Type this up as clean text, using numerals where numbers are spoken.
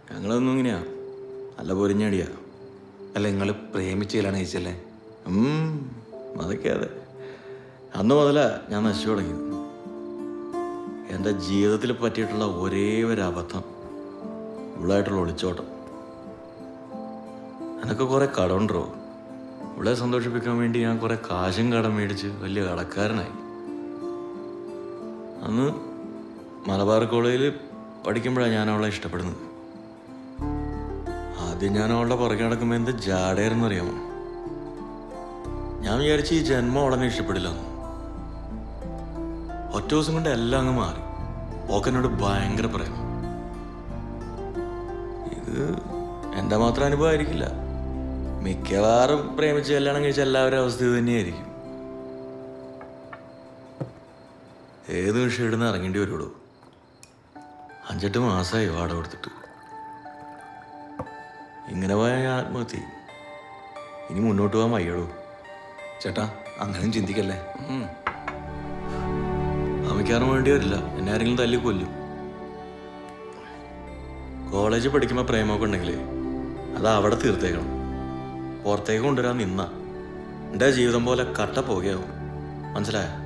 ഞങ്ങളൊന്നും ഇങ്ങനെയാ, നല്ല പൊരിഞ്ഞടിയാ. അല്ല, നിങ്ങൾ പ്രേമിച്ചതിലാണ് ചോദിച്ചല്ലേ? അതൊക്കെ അതെ. അന്ന് മുതലാ ഞാൻ നശിച്ചു തുടങ്ങിയത്. എൻ്റെ ജീവിതത്തിൽ പറ്റിയിട്ടുള്ള ഒരേ ഒരു അബദ്ധം ഇവളായിട്ടുള്ള ഒളിച്ചോട്ടം. എനക്ക് കുറേ കടമുണ്ടോ. ഇവളെ സന്തോഷിപ്പിക്കാൻ വേണ്ടി ഞാൻ കുറേ കാശും കടം മേടിച്ച് വലിയ കടക്കാരനായി. അന്ന് മലബാർ കോളേജിൽ പഠിക്കുമ്പോഴാണ് ഞാൻ അവളെ ഇഷ്ടപ്പെടുന്നത്. ആദ്യം ഞാൻ അവളുടെ പുറകെ നടക്കുമ്പോൾ എന്ത് ജാടയായിരുന്നു അറിയാമോ. ഞാൻ വിചാരിച്ച് ഈ ജന്മം അവളെന്നെ ഇഷ്ടപ്പെടില്ല. ഒറ്റ ദിവസം കൊണ്ട് എല്ലാം അങ്ങ് മാറി. ഓക്കെന്നോട് ഭയങ്കര പ്രേമം. ഇത് എൻ്റെ മാത്രം അനുഭവം ആയിരിക്കില്ല. മിക്കവാറും പ്രേമിച്ച് കല്യാണം കഴിച്ച എല്ലാവരും അവസ്ഥ ഇത് തന്നെയായിരിക്കും. ഏത് വിഷയം ഇടുന്ന് ഇറങ്ങേണ്ടി വരുള്ളൂ. 5-8 മാസമായി വാടക കൊടുത്തിട്ട്. ഇങ്ങനെ പോയാൽ ഞാൻ ആത്മഹത്യ. ഇനി മുന്നോട്ട് പോകാൻ വയ്യടൂ. ചേട്ടാ, അങ്ങനെയും ചിന്തിക്കല്ലേ. അമ്മയ്ക്കാരും വേണ്ടി വരില്ല. എന്നെ ആരെങ്കിലും തല്ലി കൊല്ലും. കോളേജിൽ പഠിക്കുമ്പോൾ പ്രേമമൊക്കെ ഉണ്ടെങ്കിൽ അത് അവിടെ തീർത്തേക്കണം. പുറത്തേക്ക് കൊണ്ടുവരാൻ നിന്ന എൻ്റെ ജീവിതം പോലെ കട്ട പോകുകയാവും. മനസ്സിലായോ?